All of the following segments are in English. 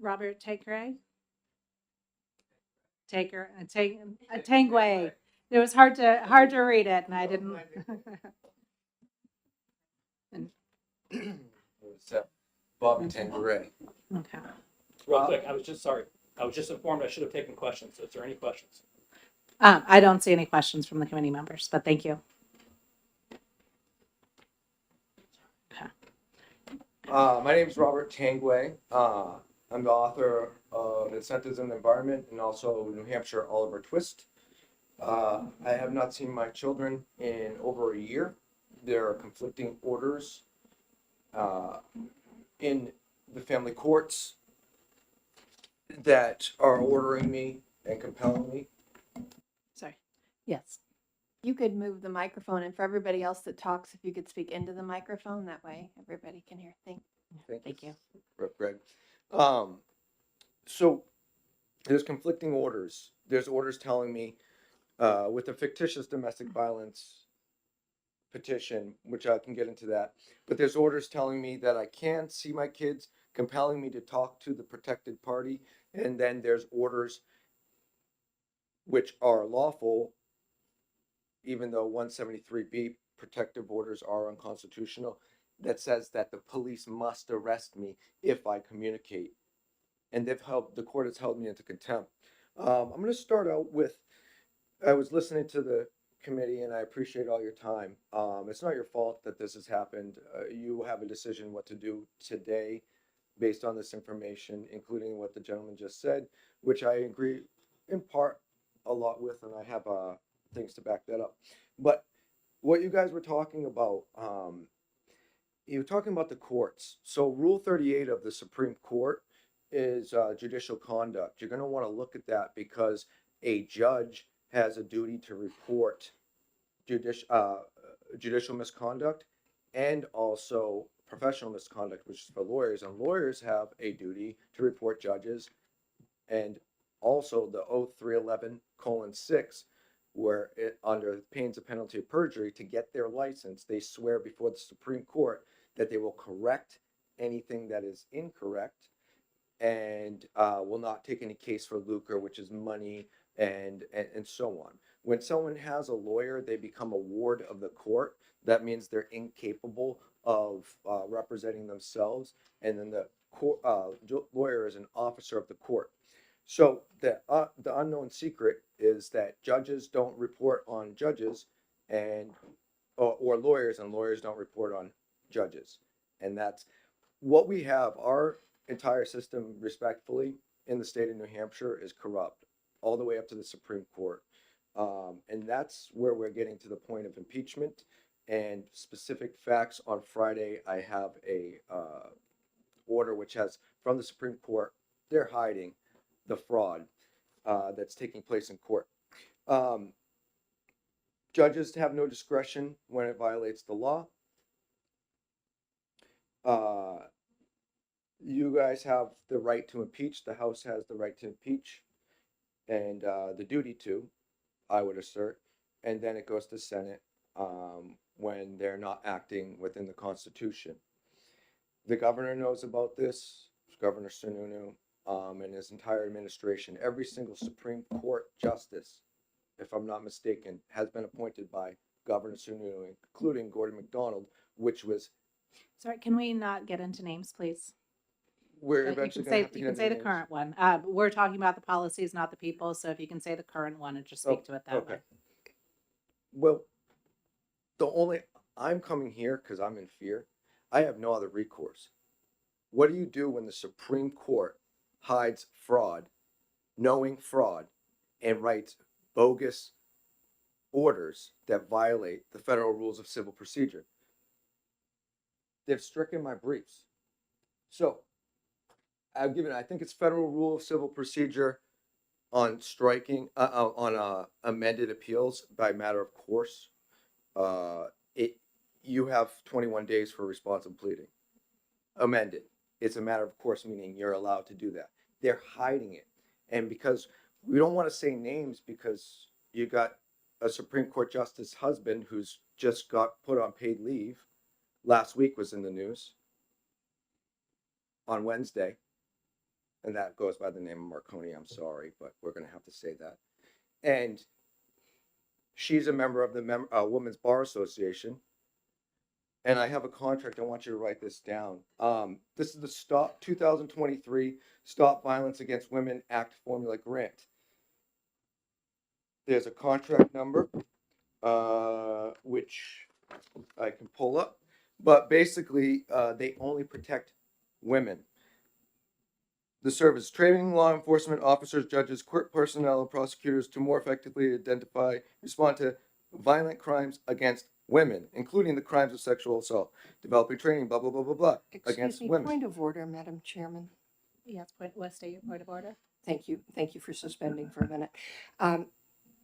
Robert Tanguay. Tanguay. It was hard to read it, and I didn't. And, It was Bobby Tanguay. okay. Real quick, I was just informed I should have taken questions. Is there any questions? I don't see any questions from the committee members, but thank you. My name is Robert Tanguay. I'm the author of Incentives in the Environment and also New Hampshire Oliver Twist. I have not seen my children in over a year. There are conflicting orders in the family courts that are ordering me and compelling me. Sorry. Yes. You could move the microphone, and for everybody else that talks, if you could speak into the microphone, that way everybody can hear. Thank you. Greg. So there's conflicting orders. There's orders telling me with a fictitious domestic violence petition, which I can get into that, but there's orders telling me that I can see my kids, compelling me to talk to the protected party, and then there's orders which are lawful, even though 173B protective orders are unconstitutional, that says that the police must arrest me if I communicate. And the court has held me into contempt. I'm going to start out with, I was listening to the committee and I appreciate all your time. It's not your fault that this has happened. You have a decision what to do today based on this information, including what the gentleman just said, which I agree in part a lot with, and I have things to back that up. But what you guys were talking about, you were talking about the courts. So Rule 38 of the Supreme Court is judicial conduct. You're going to want to look at that because a judge has a duty to report judicial misconduct and also professional misconduct, which is for lawyers. And lawyers have a duty to report judges, and also the Oath 311:6, where under pains of penalty of perjury, to get their license, they swear before the Supreme Court that they will correct anything that is incorrect and will not take any case for lucre, which is money, and so on. When someone has a lawyer, they become a ward of the court. That means they're incapable of representing themselves, and then the lawyer is an officer of the court. So the unknown secret is that judges don't report on judges, and or lawyers, and lawyers don't report on judges, and that's what we have. Our entire system, respectfully, in the state of New Hampshire is corrupt, all the way up to the Supreme Court, and that's where we're getting to the point of impeachment and specific facts. On Friday, I have a order which has from the Supreme Court. They're hiding the fraud that's taking place in court. Judges have no discretion when it violates the law. You guys have the right to impeach. The House has the right to impeach, and the duty to, I would assert, and then it goes to Senate when they're not acting within the Constitution. The governor knows about this, Governor Sununu, and his entire administration. Every single Supreme Court justice, if I'm not mistaken, has been appointed by Governor Sununu, including Gordon MacDonald, which was. Sorry, can we not get into names, please? We're eventually going to have to you can say the current one. We're talking about the policies, not the people. So if you can say the current one and just speak to it that way. Well, I'm coming here because I'm in fear. I have no other recourse. What do you do when the Supreme Court hides fraud, knowing fraud, and writes bogus orders that violate the federal rules of civil procedure? They've stricken my briefs. So I've given, I think it's Federal Rule of Civil Procedure on striking, on amended appeals by matter of course. You have 21 days for responsive pleading. Amended. It's a matter of course, meaning you're allowed to do that. They're hiding it. And because we don't want to say names, because you got a Supreme Court Justice husband who's just got put on paid leave. Last week was in the news on Wednesday. and that goes by the name of Marconi. I'm sorry, but we're going to have to say that. And she's a member of the Women's Bar Association. And I have a contract. I want you to write this down. This is the Stop 2023 Stop Violence Against Women Act Formula Grant. There's a contract number, which I can pull up. But basically, they only protect women. The service training law enforcement officers, judges, court personnel, and prosecutors to more effectively identify, respond to violent crimes against women, including the crimes of sexual assault, developing training, blah, blah, blah, blah, blah, against Excuse me, women. point of order, Madam Chairman. Yes, let's state your point of order. Thank you. Thank you for suspending for a minute.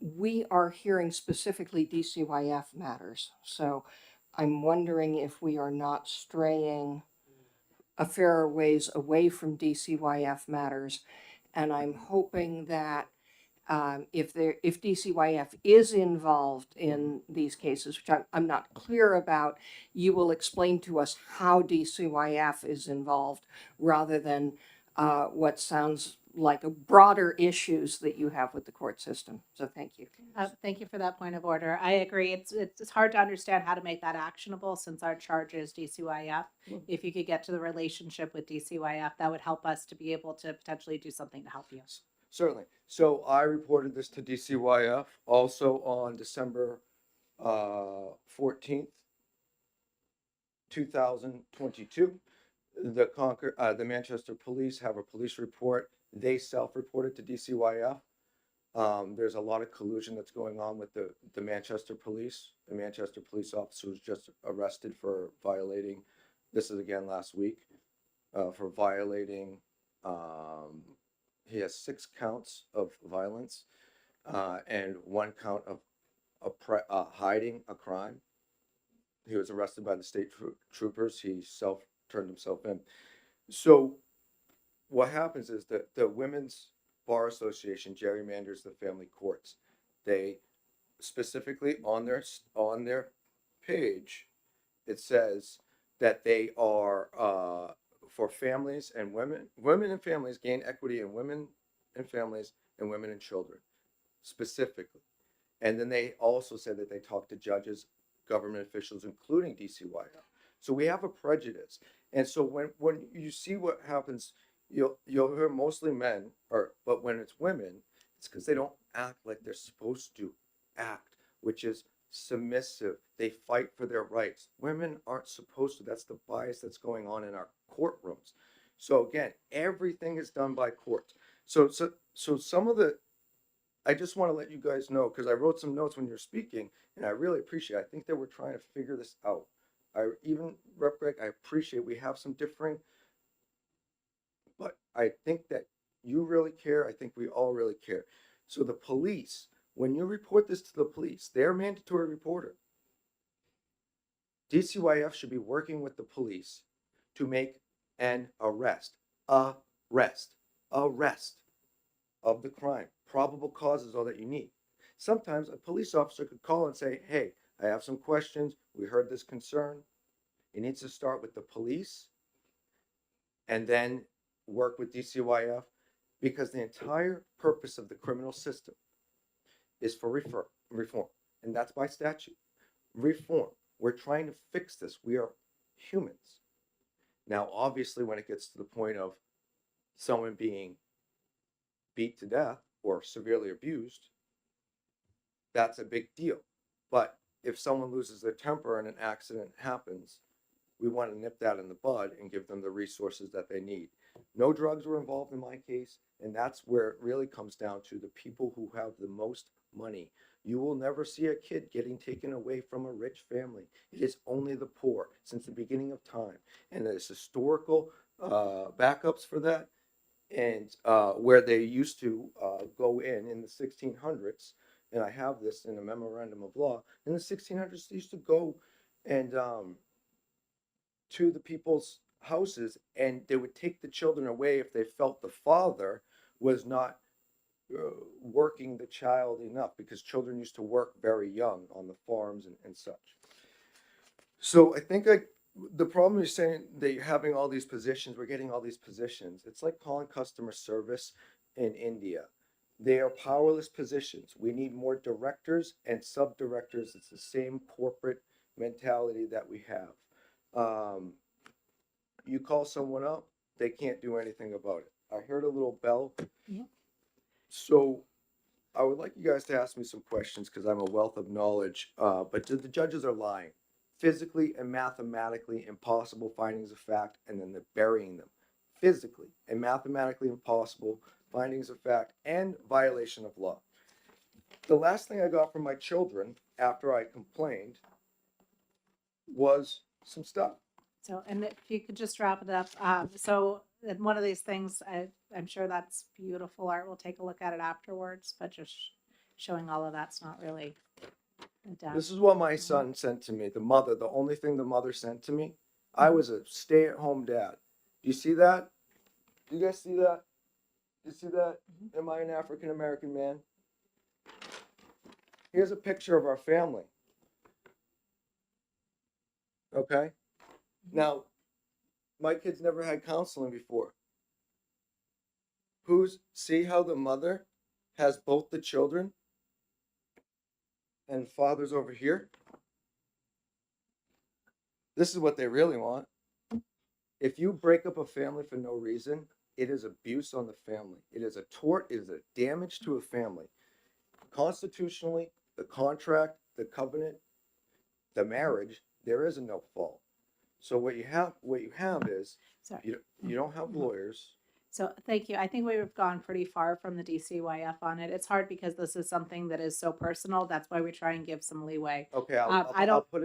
We are hearing specifically DCYF matters. So I'm wondering if we are not straying a fair ways away from DCYF matters. And I'm hoping that if DCYF is involved in these cases, which I'm not clear about, you will explain to us how DCYF is involved rather than what sounds like a broader issues that you have with the court system. So thank you. Thank you for that point of order. I agree. It's hard to understand how to make that actionable since our charge is DCYF. If you could get to the relationship with DCYF, that would help us to be able to potentially do something to help you. Certainly. So I reported this to DCYF also on December 14th, 2022. The Manchester police have a police report. They self-reported to DCYF. There's a lot of collusion that's going on with the Manchester police. The Manchester police officer was just arrested for violating, this is again last week, for violating, he has 6 counts of violence and 1 count of hiding a crime. He was arrested by the state troopers. He turned himself in. So what happens is that the Women's Bar Association gerrymanders the family courts. They specifically on their page, it says that they are for families and women and families gain equity in women and families and women and children specifically. And then they also said that they talk to judges, government officials, including DCYF. So we have a prejudice. And so when you see what happens, you'll hear mostly men, but when it's women, it's because they don't act like they're supposed to act, which is submissive. They fight for their rights. Women aren't supposed to. That's the bias that's going on in our courtrooms. So again, everything is done by courts. So some of the, I just want to let you guys know, because I wrote some notes when you're speaking, and I really appreciate it. I think that we're trying to figure this out. Rep Greg, I appreciate we have some differing, but I think that you really care. I think we all really care. So the police, when you report this to the police, they're mandatory reporter. DCYF should be working with the police to make an arrest of the crime. Probable cause is all that you need. Sometimes a police officer could call and say, hey, I have some questions. We heard this concern. It needs to start with the police and then work with DCYF, because the entire purpose of the criminal system is for reform. And that's by statute. Reform. We're trying to fix this. We are humans. Now, obviously, when it gets to the point of someone being beat to death or severely abused, that's a big deal. But if someone loses their temper and an accident happens, we want to nip that in the bud and give them the resources that they need. No drugs were involved in my case, and that's where it really comes down to the people who have the most money. You will never see a kid getting taken away from a rich family. It is only the poor since the beginning of time. And there's historical backups for that. And where they used to go in the 1600s, and I have this in a memorandum of law, in the 1600s, they used to go and to the people's houses, and they would take the children away if they felt the father was not working the child enough, because children used to work very young on the farms and such. So I think The problem is saying that you're having all these positions, we're getting all these positions. It's like calling customer service in India. They are powerless positions. We need more directors and sub-directors. It's the same corporate mentality that we have. You call someone up, they can't do anything about it. I heard a little bell. Yeah. So I would like you guys to ask me some questions because I'm a wealth of knowledge. But the judges are lying. Physically and mathematically impossible findings of fact, and then they're burying them. Physically and mathematically impossible findings of fact and violation of law. The last thing I got from my children after I complained was some stuff. So, and if you could just wrap it up, so, and one of these things, I'm sure that's beautiful art, we'll take a look at it afterwards, but just showing all of that's not really a depth. This is what my son sent to me. The only thing the mother sent to me. I was a stay-at-home dad. Do you see that? Do you guys see that? You see that? Am I an African American man? Here's a picture of our family. Okay? Now, my kids never had counseling before. See how the mother has both the children and father's over here? This is what they really want. If you break up a family for no reason, it is abuse on the family. It is a tort, it is a damage to a family. Constitutionally, the contract, the covenant, the marriage, there is a no fault. So what you have is Sorry. you don't have lawyers. So thank you. I think we've gone pretty far from the DCYF on it. It's hard because this is something that is so personal. That's why we try and give some leeway. Okay, I'm I'll not put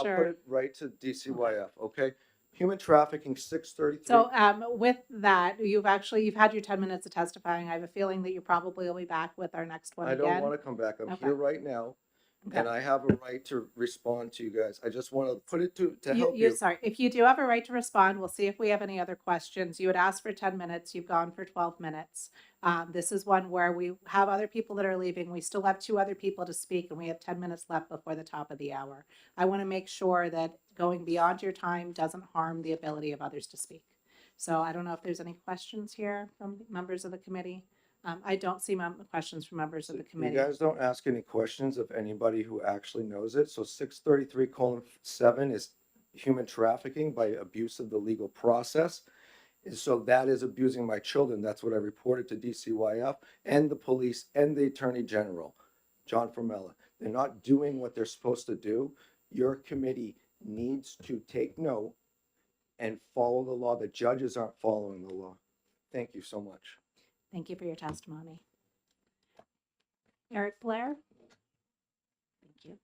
sure. it right to DCYF. Okay, human trafficking 633. So with that, you've had your 10 minutes of testifying. I have a feeling that you probably will be back with our next one I again. don't want to come back. I'm Okay. here right now, Okay. and I have a right to respond to you guys. I just want to put it to help you. Sorry, if you do have a right to respond, we'll see if we have any other questions. You had asked for 10 minutes, you've gone for 12 minutes. This is one where we have other people that are leaving. We still have 2 other people to speak, and we have 10 minutes left before the top of the hour. I want to make sure that going beyond your time doesn't harm the ability of others to speak. So I don't know if there's any questions here from members of the committee. I don't see questions from members of the committee. You guys don't ask any questions of anybody who actually knows it. So 633:7 is human trafficking by abuse of the legal process. And so that is abusing my children. That's what I reported to DCYF and the police and the Attorney General, John Formella. They're not doing what they're supposed to do. Your committee needs to take note and follow the law. The judges aren't following the law. Thank you so much. Thank you for your testimony. Eric Blair? Thank you.